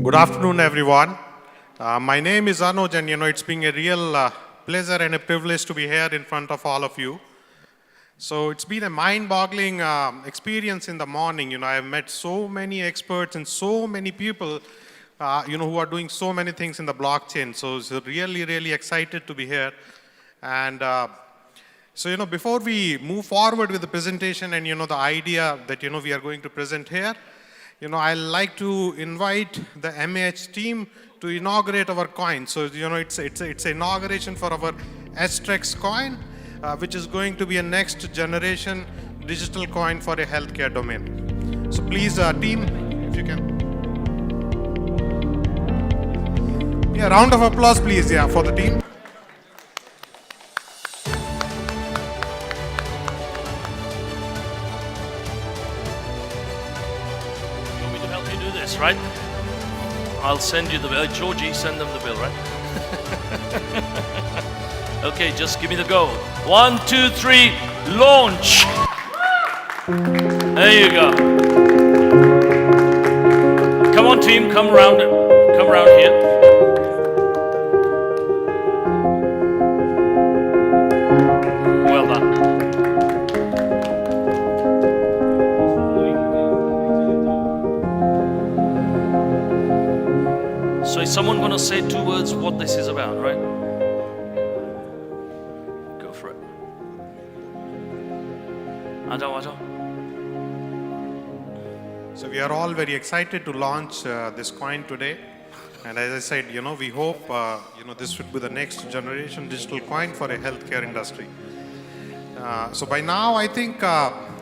Good afternoon, everyone. My name is Anuj, and it's been a real pleasure and a privilege to be here in front of all of you. So it's been a mind-boggling experience in the morning. I've met so many experts and so many people, who are doing so many things in the blockchain. So it's really, really excited to be here. And before we move forward with the presentation and, the idea that, we are going to present here, I'd like to invite the MAH team to inaugurate our coin. So, it's an inauguration for our HTRAX coin, which is going to be a next generation digital coin for a healthcare domain. So please, team, if you can. Yeah, round of applause, please, for the team. Right? I'll send you the bill. Georgie, send them the bill, right? Okay, just give me the go. 1, 2, 3, launch. There you go. Come on, team, come around here. Well done. So is someone going to say 2 words what this is about, right? Go for it. Ajo. So we are all very excited to launch this coin today. And as I said, we hope, this would be the next generation digital coin for a healthcare industry. So by now, I think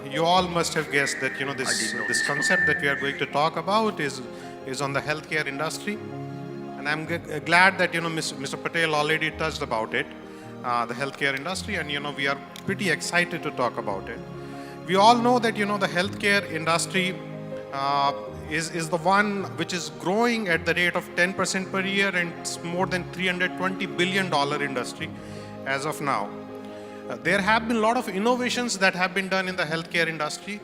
you all must have guessed that, this concept that we are going to talk about is on the healthcare industry. And I'm glad that, Mr. Patel already touched about it, the healthcare industry, and, we are pretty excited to talk about it. We all know that, the healthcare industry is the one which is growing at the rate of 10% per year, and it's more than $320 billion industry as of now. There have been a lot of innovations that have been done in the healthcare industry,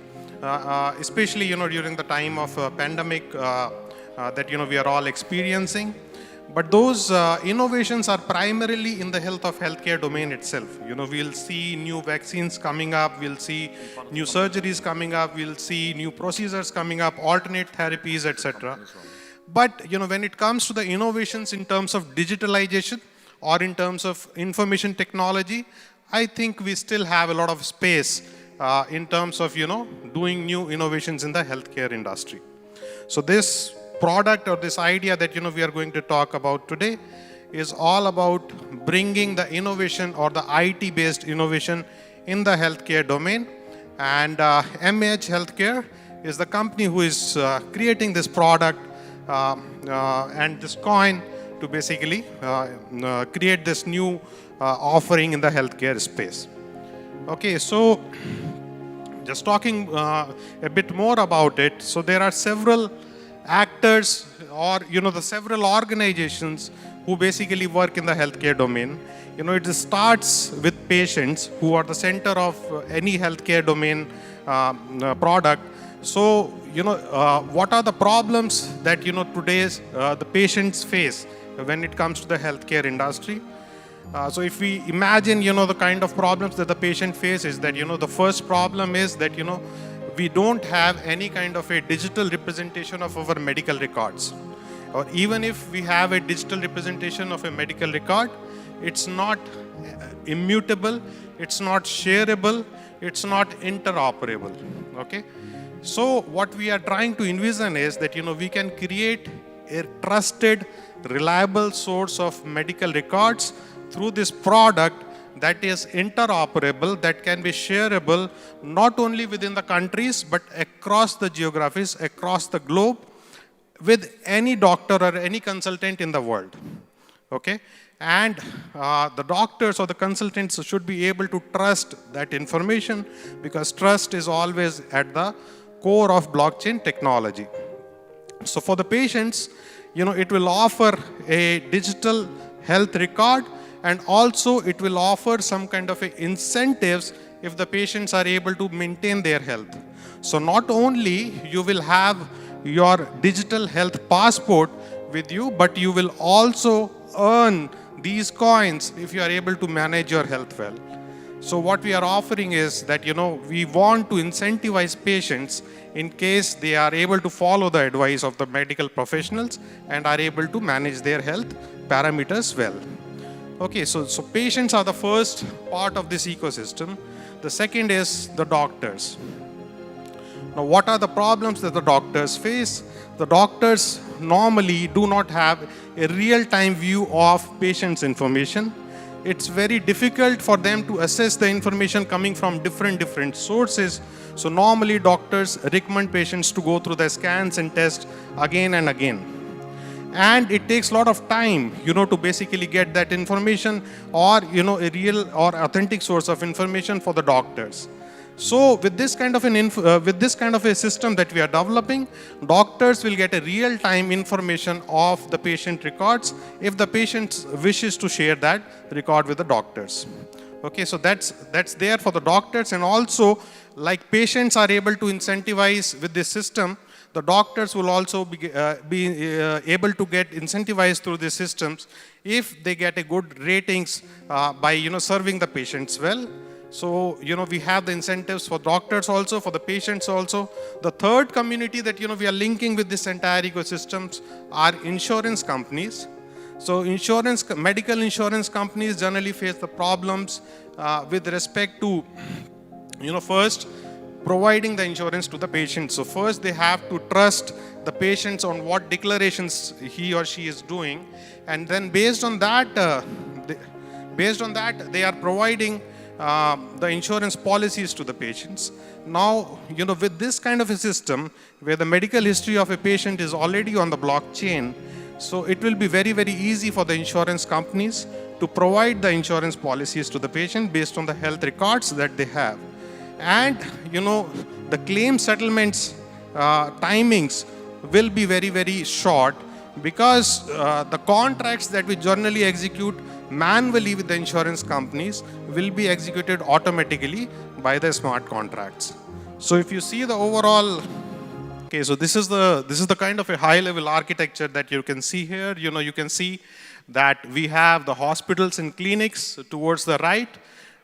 especially, during the time of pandemic that, we are all experiencing. But those innovations are primarily in the healthcare domain itself. We'll see new vaccines coming up, we'll see new surgeries coming up, we'll see new procedures coming up, alternate therapies, etc. But, when it comes to the innovations in terms of digitalization or in terms of information technology, I think we still have a lot of space in terms of, doing new innovations in the healthcare industry. So this product or this idea that we are going to talk about today is all about bringing the innovation or the IT-based innovation in the healthcare domain. And MAH Healthcare is the company who is creating this product and this coin to basically create this new offering in the healthcare space. Okay, so just talking a bit more about it. So there are several actors or the several organizations who basically work in the healthcare domain. It starts with patients who are the center of any healthcare domain product. So what are the problems that today's the patients face when it comes to the healthcare industry? So if we imagine the kind of problems that the patient faces, that the first problem is that we don't have any kind of a digital representation of our medical records. Or even if we have a digital representation of a medical record, it's not immutable, it's not shareable, it's not interoperable. Okay? So what we are trying to envision is that we can create a trusted, reliable source of medical records through this product that is interoperable, that can be shareable not only within the countries but across the geographies, across the globe, with any doctor or any consultant in the world. Okay? And the doctors or the consultants should be able to trust that information, because trust is always at the core of blockchain technology. So for the patients, it will offer a digital health record, and also it will offer some kind of incentives if the patients are able to maintain their health. So not only you will have your digital health passport with you, but you will also earn these coins if you are able to manage your health well. So what we are offering is that, we want to incentivize patients in case they are able to follow the advice of the medical professionals and are able to manage their health parameters well. Okay, so patients are the first part of this ecosystem. The second is the doctors. Now, what are the problems that the doctors face? The doctors normally do not have a real-time view of patients' information. It's very difficult for them to assess the information coming from different sources. So normally doctors recommend patients to go through the scans and tests again and again. And it takes a lot of time, to basically get that information or, a real or authentic source of information for the doctors. So with this kind of a system that we are developing, doctors will get a real-time information of the patient records if the patient wishes to share that record with the doctors. Okay, so that's there for the doctors, and also like patients are able to incentivize with this system, the doctors will also be able to get incentivized through these systems if they get a good ratings by serving the patients well. So, we have the incentives for doctors also, for the patients also. The third community that, we are linking with this entire ecosystems are insurance companies. So, medical insurance companies generally face the problems with respect to, first, providing the insurance to the patient. So, first they have to trust the patients on what declarations he or she is doing. And then based on that, they are providing the insurance policies to the patients. Now, with this kind of a system where the medical history of a patient is already on the blockchain, so it will be very, very easy for the insurance companies to provide the insurance policies to the patient based on the health records that they have. And, the claim settlements timings will be very, very short, because the contracts that we generally execute manually with the insurance companies will be executed automatically by the smart contracts. So if you see the overall, okay, so this is the kind of a high level architecture that you can see here. You can see that we have the hospitals and clinics towards the right,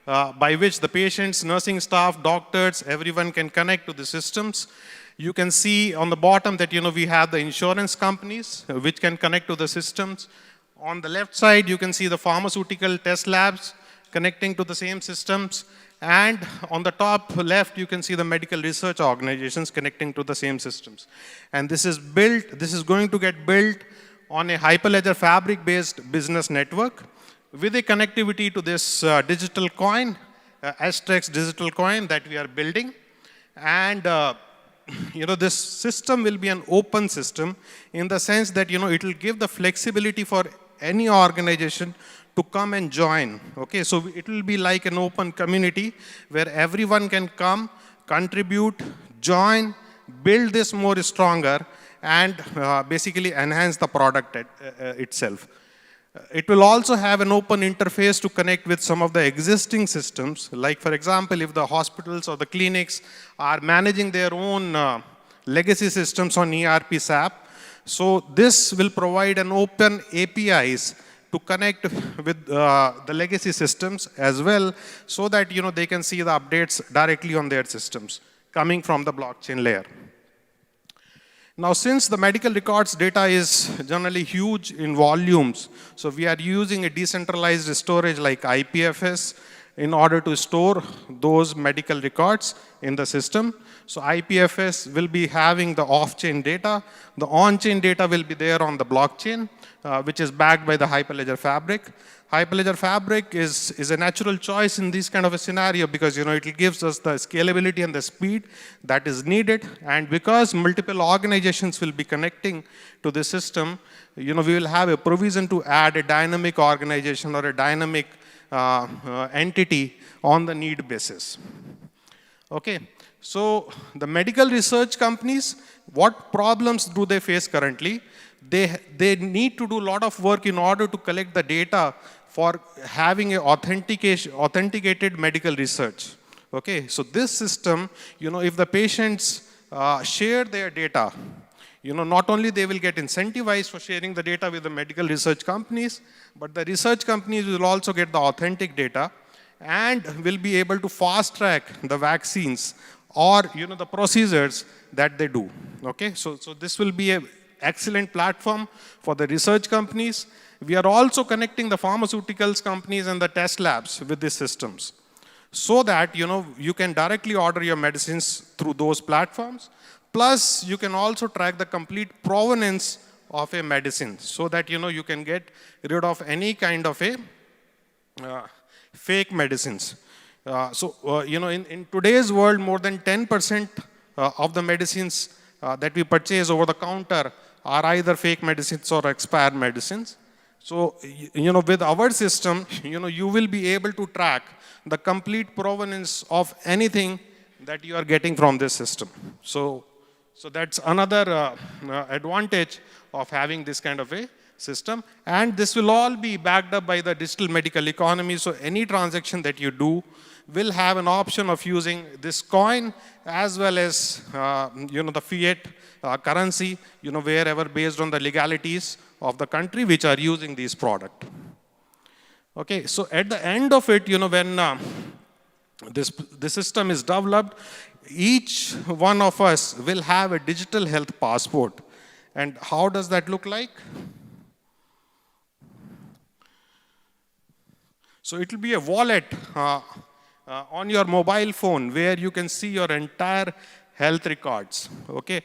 by which the patients, nursing staff, doctors, everyone can connect to the systems. You can see on the bottom that we have the insurance companies which can connect to the systems. On the left side, you can see the pharmaceutical test labs connecting to the same systems. And on the top left, you can see the medical research organizations connecting to the same systems. And this is going to get built on a Hyperledger Fabric-based business network with a connectivity to this digital coin, HTRAX digital coin that we are building. And this system will be an open system in the sense that, it will give the flexibility for any organization to come and join. Okay, so it will be like an open community where everyone can come, contribute, join, build this more stronger, and basically enhance the product itself. It will also have an open interface to connect with some of the existing systems. Like, for example, if the hospitals or the clinics are managing their own legacy systems on ERP SAP, so this will provide an open APIs to connect with the legacy systems as well, so that they can see the updates directly on their systems coming from the blockchain layer. Now, since the medical records data is generally huge in volumes, so we are using a decentralized storage like IPFS in order to store those medical records in the system. So IPFS will be having the off-chain data. The on-chain data will be there on the blockchain, which is backed by the Hyperledger Fabric. Hyperledger Fabric is a natural choice in this kind of a scenario because it gives us the scalability and the speed that is needed. And because multiple organizations will be connecting to the system, we will have a provision to add a dynamic organization or a dynamic entity on the need basis. Okay, so the medical research companies, what problems do they face currently? They need to do a lot of work in order to collect the data for having an authenticated medical research. Okay, so this system, if the patients share their data, not only they will get incentivized for sharing the data with the medical research companies, but the research companies will also get the authentic data and will be able to fast track the vaccines or the procedures that they do. Okay, so this will be an excellent platform for the research companies. We are also connecting the pharmaceuticals companies and the test labs with these systems, so that you can directly order your medicines through those platforms. Plus, you can also track the complete provenance of a medicine, so that you can get rid of any kind of a fake medicines. In today's world, more than 10% of the medicines that we purchase over the counter are either fake medicines or expired medicines. So, with our system, you will be able to track the complete provenance of anything that you are getting from this system. So that's another advantage of having this kind of a system. And this will all be backed up by the digital medical economy. So any transaction that you do will have an option of using this coin as well as the fiat currency, wherever based on the legalities of the country which are using these product. Okay, so at the end of it, when this system is developed, each one of us will have a digital health passport. And how does that look like? So it will be a wallet on your mobile phone where you can see your entire health records, okay?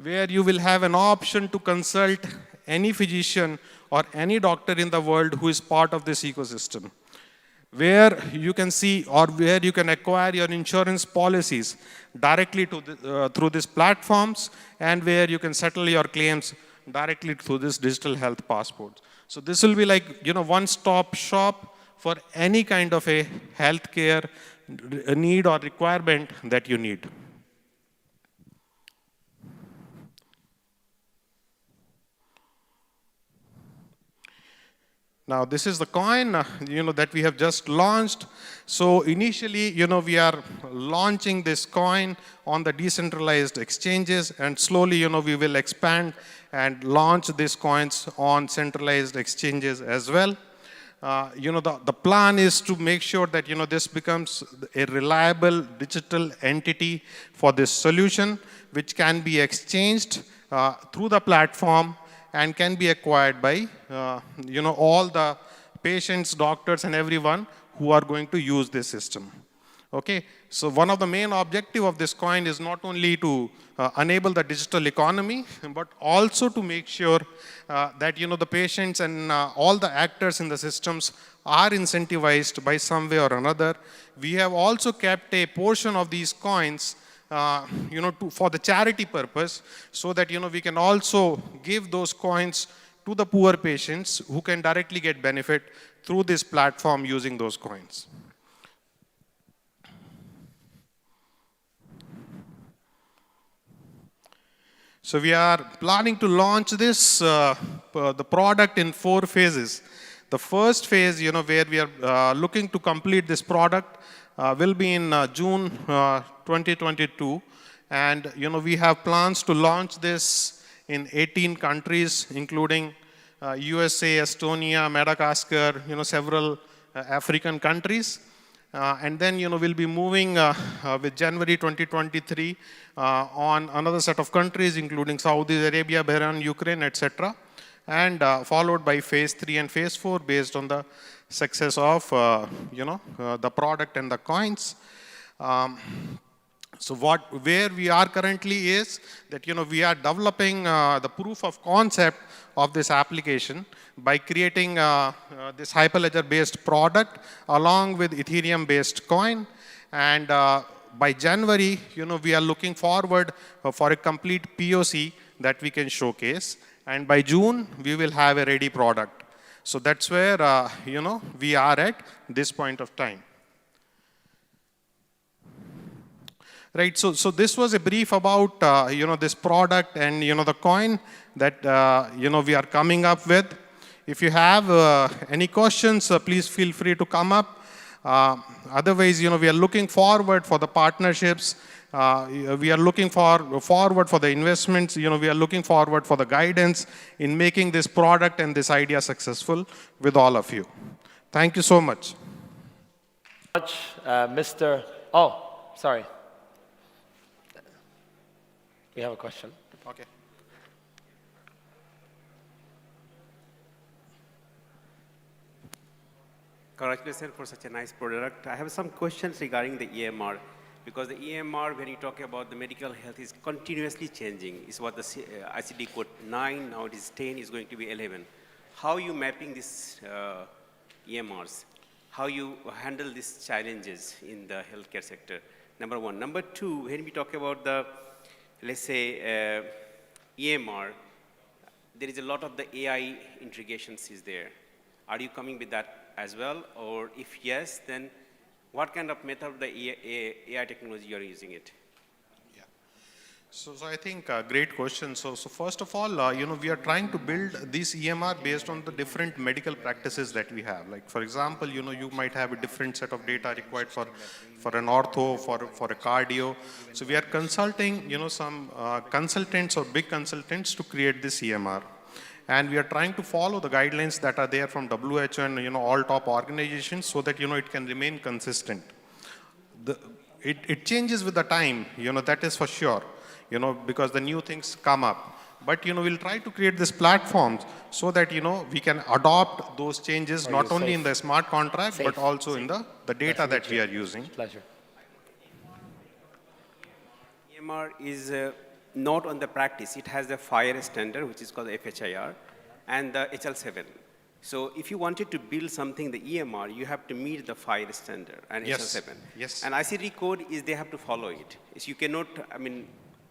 Where you will have an option to consult any physician or any doctor in the world who is part of this ecosystem, where you can see or where you can acquire your insurance policies directly through these platforms, and where you can settle your claims directly through this digital health passport. So this will be like one-stop shop for any kind of a healthcare need or requirement that you need. Now, this is the coin, that we have just launched. So initially, we are launching this coin on the decentralized exchanges, and slowly, we will expand and launch these coins on centralized exchanges as well. The plan is to make sure that, this becomes a reliable digital entity for this solution, which can be exchanged through the platform and can be acquired by all the patients, doctors, and everyone who are going to use this system. Okay, so one of the main objectives of this coin is not only to enable the digital economy, but also to make sure that the patients and all the actors in the systems are incentivized by some way or another. We have also kept a portion of these coins for the charity purpose, so that we can also give those coins to the poor patients who can directly get benefit through this platform using those coins. So we are planning to launch this the product in 4 phases. The first phase, where we are looking to complete this product will be in June 2022, and we have plans to launch this in 18 countries, including USA, Estonia, Madagascar, several African countries. And then we'll be moving with January 2023 on another set of countries, including Saudi Arabia, Bahrain, Ukraine, etc. And followed by phase 3 and phase 4 based on the success of the product and the coins. So where we are currently is that we are developing the proof of concept of this application by creating this Hyperledger based product along with Ethereum based coin. And by January, we are looking forward for a complete POC that we can showcase. And by June, we will have a ready product. So that's where we are at this point of time. Right, so this was a brief about this product and the coin that we are coming up with. If you have any questions, please feel free to come up. Otherwise, we are looking forward for the partnerships. We are looking forward for the investments. We are looking forward for the guidance in making this product and this idea successful with all of you. Thank you so much. Mr. Oh, sorry. We have a question. Okay. Congratulations for such a nice product. I have some questions regarding the EMR, because the EMR, when you talk about the medical health, is continuously changing. It's what the ICD code 9, now it is 10, is going to be 11. How are you mapping these EMRs? How you handle these challenges in the healthcare sector? Number one. Number two, when we talk about the, let's say, EMR, there is a lot of the AI integrations is there. Are you coming with that as well? Or if yes, then what kind of method of the AI technology you are using it? Yeah. So I think great question. So first of all, we are trying to build this EMR based on the different medical practices that we have. Like for example, you might have a different set of data required for an ortho, for a cardio. So we are consulting, some consultants or big consultants to create this EMR. And we are trying to follow the guidelines that are there from WHO and all top organizations so that it can remain consistent. It changes with the time, that is for sure, because the new things come up. But we'll try to create this platforms so that we can adopt those changes not only in the smart contract but also in the data that we are using. Pleasure. EMR is not on the practice. It has the FHIR standard, which is called the FHIR, and the HL7. So if you wanted to build something, the EMR, you have to meet the FHIR standard and HL7. Yes. And ICD code is they have to follow it. So you cannot, when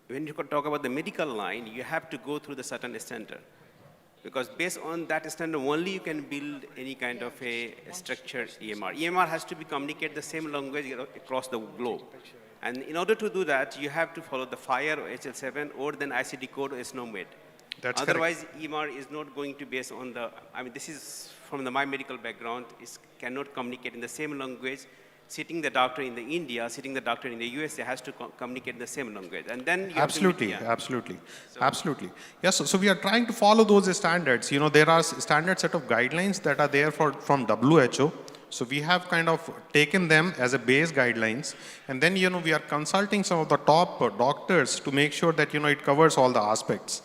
you talk about the medical line, you have to go through the certain standard. Because based on that standard, only you can build any kind of a structured EMR. EMR has to be communicate the same language across the globe. And in order to do that, you have to follow the FHIR or HL7 or then ICD code or SNOMED. That's Otherwise, EMR is not going to base on the, this is from my medical background, it cannot communicate in the same language. Sitting the doctor in the India, sitting the doctor in the USA has to communicate in the same language. And then you Absolutely. Yes, so we are trying to follow those standards. There are standard set of guidelines that are there from WHO. So we have kind of taken them as a base guidelines, and then we are consulting some of the top doctors to make sure that it covers all the aspects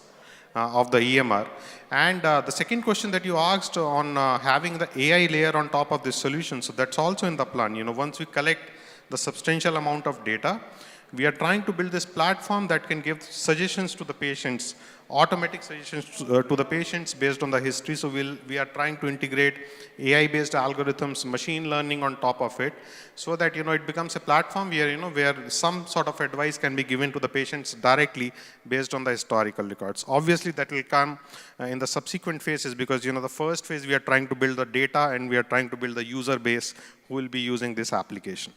of the EMR. And the second question that you asked on having the AI layer on top of this solution, so that's also in the plan. Once we collect the substantial amount of data, we are trying to build this platform that can give suggestions to the patients, automatic suggestions to the patients based on the history. So we are trying to integrate AI-based algorithms, machine learning on top of it, so that it becomes a platform where where some sort of advice can be given to the patients directly based on the historical records. Obviously, that will come in the subsequent phases, because the first phase we are trying to build the data and we are trying to build the user base who will be using this application.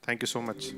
Thank you so much.